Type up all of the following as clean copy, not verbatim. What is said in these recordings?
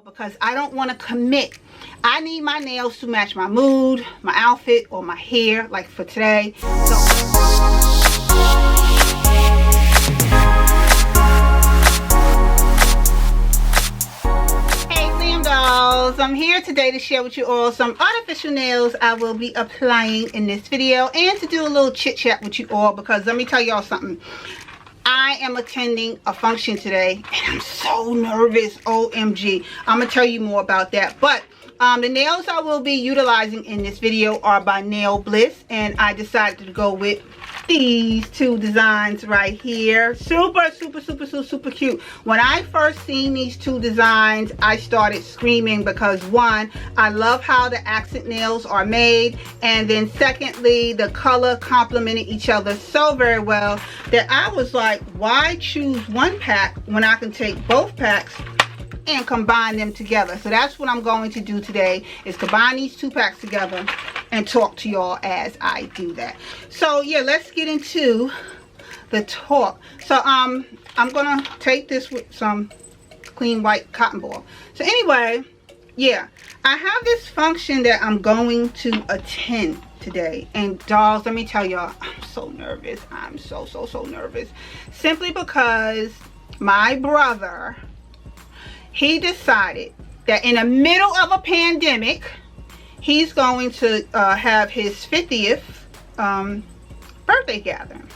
because I don't want to commit. I need my nails to match my mood, my outfit, or my hair, like for today. So I'm here today to share with you all some artificial nails I will be applying in this video, and to do a little chit chat with you all, because let me tell y'all something. I am attending a function today and I'm so nervous. OMG. I'm gonna tell you more about that. But the nails I will be utilizing in this video are by BLISS, and I decided to go with these two designs right here. Super cute. When I first seen these two designs, I started screaming because one, I love how the accent nails are made, and then secondly, the color complemented each other so very well that I was like, why choose one pack when I can take both packs and combine them together? So that's what I'm going to do today, is combine these two packs together and talk to y'all as I do that. So yeah, let's get into the talk. So I'm gonna take this with some clean white cotton ball. So anyway, yeah, I have this function that I'm going to attend today, and dolls, let me tell y'all, I'm so nervous. I'm so nervous, simply because my brother, he decided that in the middle of a pandemic, he's going to have his 50th birthday gathering.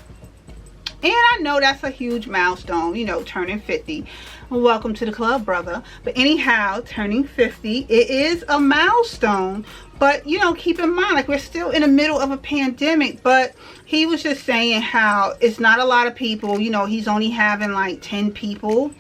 And I know that's a huge milestone, you know, turning 50. Welcome to the club, brother. But anyhow, turning 50, it is a milestone. But, you know, keep in mind, like, we're still in the middle of a pandemic. But he was just saying how it's not a lot of people. You know, he's only having like 10 people.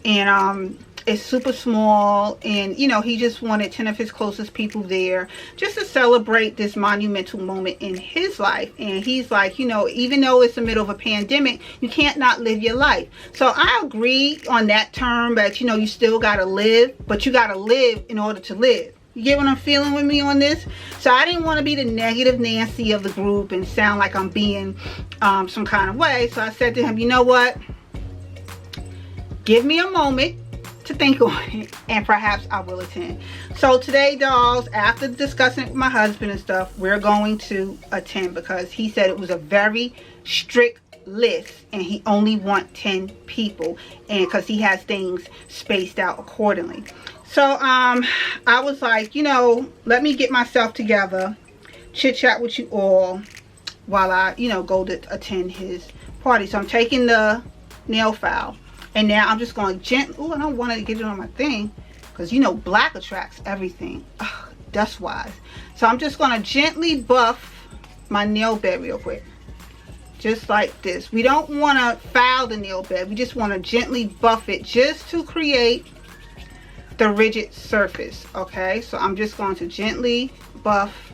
And it's super small, and you know, he just wanted 10 of his closest people there just to celebrate this monumental moment in his life. And he's like, you know, even though it's the middle of a pandemic, you can't not live your life. So I agree on that term, that, you know, you still gotta live, but you gotta live in order to live. You get what I'm feeling with me on this? So I didn't want to be the negative Nancy of the group and sound like I'm being some kind of way. So I said to him, you know what, give me a moment to think on it, and perhaps I will attend. So today, dolls, after discussing it with my husband and stuff, we're going to attend, because he said it was a very strict list and he only wants 10 people, and because he has things spaced out accordingly. So I was like, you know, let me get myself together, chit chat with you all while I, you know, go to attend his party. So I'm taking the nail file, and now I'm just going to gently, oh, I don't want to get it on my thing, because you know black attracts everything, dust wise. So I'm just going to gently buff my nail bed real quick, just like this. We don't want to foul the nail bed, we just want to gently buff it just to create the rigid surface. Okay, so I'm just going to gently buff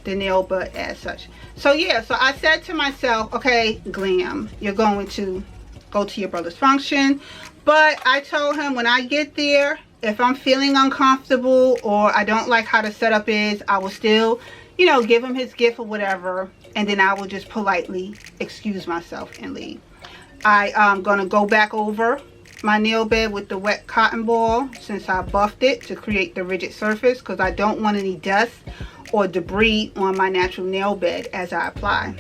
the nail bed as such. So yeah, so I said to myself, okay, Glam, you're going to go to your brother's function, but I told him when I get there, if I'm feeling uncomfortable or I don't like how the setup is, I will still, you know, give him his gift or whatever, and then I will just politely excuse myself and leave. I'm gonna go back over my nail bed with the wet cotton ball, since I buffed it to create the rigid surface, because I don't want any dust or debris on my natural nail bed as I apply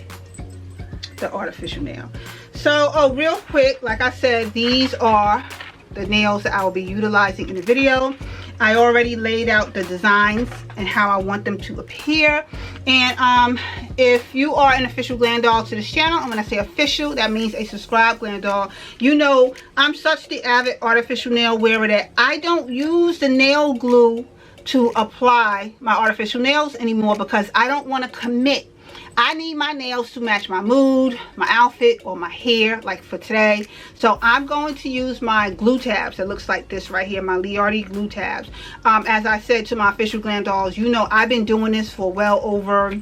the artificial nail. So, oh, real quick, like I said, these are the nails that I will be utilizing in the video. I already laid out the designs and how I want them to appear. And if you are an official glam doll to this channel, and when I say official, that means a subscribed glam doll, you know I'm such the avid artificial nail wearer that I don't use the nail glue to apply my artificial nails anymore, because I don't want to commit. I need my nails to match my mood, my outfit, or my hair, like for today. So I'm going to use my glue tabs that looks like this right here, my Liardi glue tabs. As I said to my official glam dolls, you know I've been doing this for well over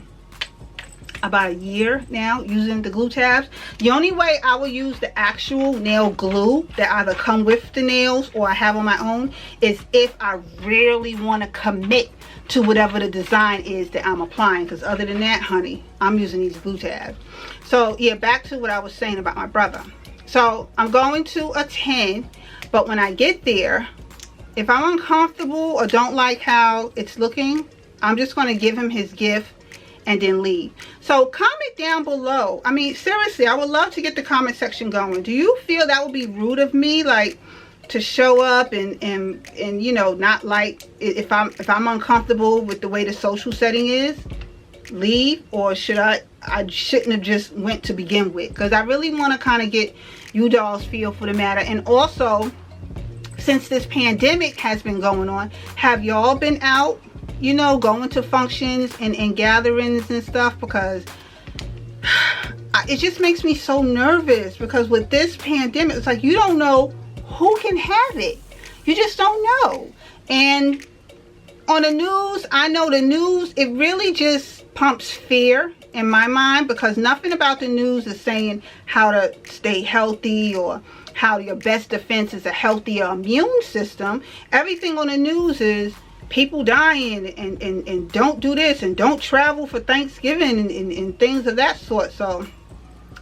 about a year now, using the glue tabs. The only way I will use the actual nail glue that either come with the nails or I have on my own is if I really want to commit to whatever the design is that I'm applying, because other than that, honey, I'm using these glue tabs. So yeah, back to what I was saying about my brother. So I'm going to attend, but when I get there, if I'm uncomfortable or don't like how it's looking, I'm just going to give him his gift and then leave. So comment down below. I mean, seriously, I would love to get the comment section going. Do you feel that would be rude of me, like, to show up and you know, not like, if I'm uncomfortable with the way the social setting is, leave? Or should I shouldn't have just went to begin with? Because I really want to kind of get you dolls feel for the matter. And also, since this pandemic has been going on, have y'all been out, you know, going to functions and gatherings and stuff? Because it just makes me so nervous, because with this pandemic, it's like you don't know who can have it. You just don't know. And on the news, I know the news, it really just pumps fear in my mind, because nothing about the news is saying how to stay healthy or how your best defense is a healthier immune system. Everything on the news is people dying and don't do this and don't travel for Thanksgiving and things of that sort. So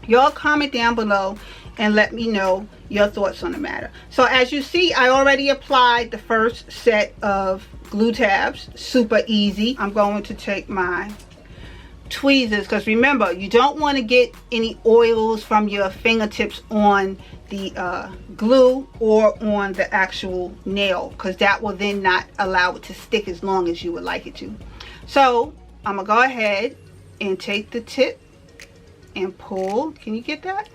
y'all comment down below and let me know your thoughts on the matter. So as you see, I already applied the first set of glue tabs. Super easy. I'm going to take my tweezers, because remember, you don't want to get any oils from your fingertips on the glue or on the actual nail, because that will then not allow it to stick as long as you would like it to. So I'm gonna go ahead and take the tip and pull. Can you get that?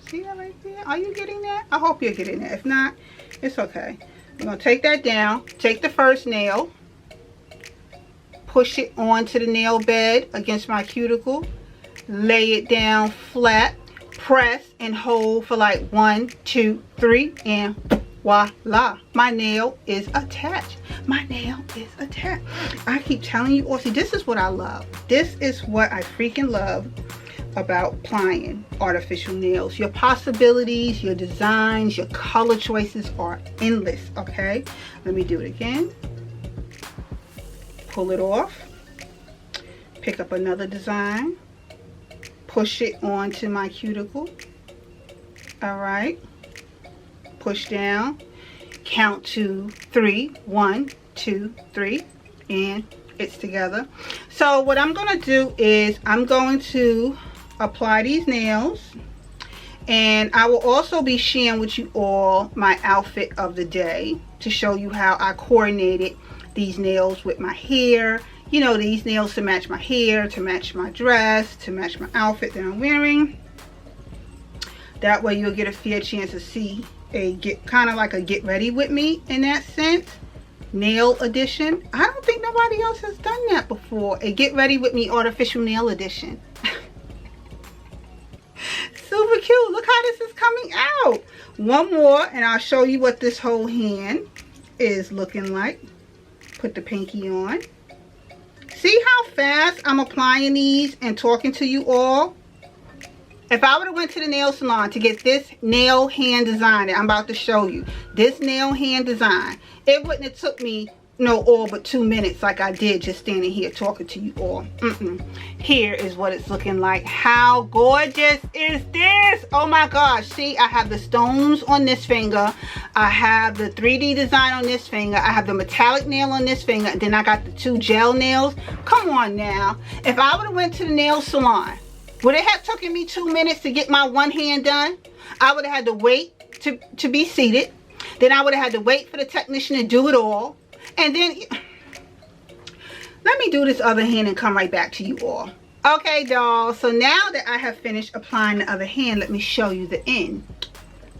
See that right there? Are you getting that? I hope you're getting that. If not, it's okay. I'm gonna take that down, take the first nail, push it onto the nail bed against my cuticle, lay it down flat, press and hold for like 1, 2, 3, and voila, my nail is attached. My nail is attached. I keep telling you all, see, this is what I love. This is what I freaking love about applying artificial nails. Your possibilities, your designs, your color choices are endless. Okay, let me do it again. Pull it off, pick up another design, push it onto my cuticle. All right, push down, count to 3, 1, 2, 3, and it's together. So what I'm going to do is I'm going to apply these nails, and I will also be sharing with you all my outfit of the day to show you how I coordinated these nails with my hair. You know, these nails to match my hair, to match my dress, to match my outfit that I'm wearing. That way you'll get a fair chance to see a kind of like a get ready with me in that sense. Nail edition. I don't think nobody else has done that before. A get ready with me artificial nail edition. Super cute. Look how this is coming out. One more and I'll show you what this whole hand is looking like. Put the pinky on. See how fast I'm applying these and talking to you all? If I would have went to the nail salon to get this nail hand design that I'm about to show you, this nail hand design, it wouldn't have took me no all but 2 minutes like I did just standing here talking to you all. Here is what it's looking like. How gorgeous is this? Oh my gosh. See, I have the stones on this finger, I have the 3D design on this finger, I have the metallic nail on this finger, and then I got the 2 gel nails. Come on now. If I would have went to the nail salon, would it have taken me 2 minutes to get my one hand done? I would have had to wait to be seated. Then I would have had to wait for the technician to do it all. And then, let me do this other hand and come right back to you all. Okay, dolls. So now that I have finished applying the other hand, let me show you the end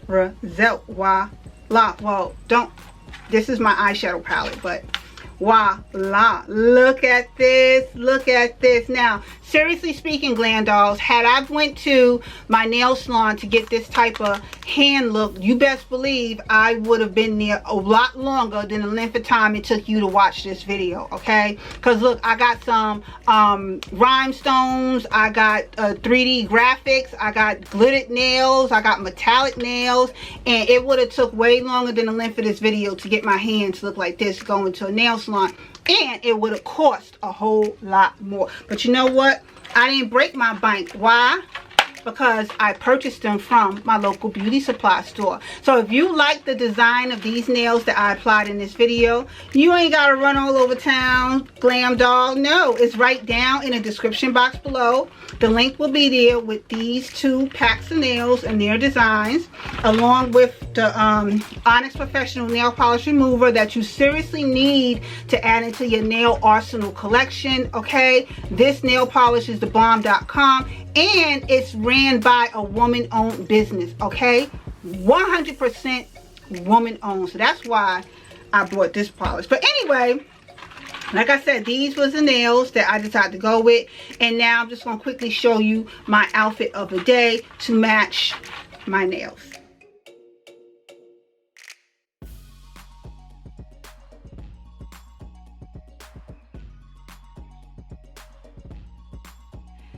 result. Voila. Well, don't. This is my eyeshadow palette, but voila. Look at this. Look at this. Now, seriously speaking, glam dolls, had I went to my nail salon to get this type of hand look, you best believe I would have been there a lot longer than the length of time it took you to watch this video, okay? Because look, I got some rhinestones, I got 3D graphics, I got glittered nails, I got metallic nails, and it would have took way longer than the length of this video to get my hands to look like this going to a nail salon. And it would have cost a whole lot more. But you know what? I didn't break my bank. Why? because I purchased them from my local beauty supply store. So if you like the design of these nails that I applied in this video, you ain't got to run all over town, glam doll. No, it's right down in the description box below. The link will be there with these 2 packs of nails and their designs, along with the Onyx Professional Nail Polish Remover that you seriously need to add into your nail arsenal collection, okay? This nail polish is thebomb.com, and it's ran by a woman-owned business, okay? 100% woman-owned. So that's why I bought this polish. But anyway, like I said, these was the nails that I decided to go with. And now I'm just going to quickly show you my outfit of the day to match my nails.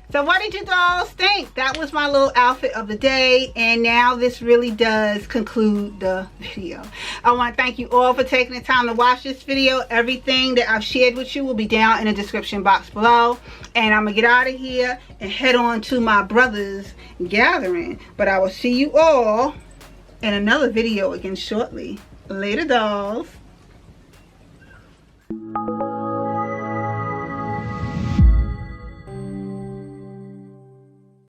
So what did you dolls think? That was my little outfit of the day, and now this really does conclude the video. I want to thank you all for taking the time to watch this video. Everything that I've shared with you will be down in the description box below, and I'm gonna get out of here and head on to my brother's gathering. But I will see you all in another video again shortly. Later, dolls.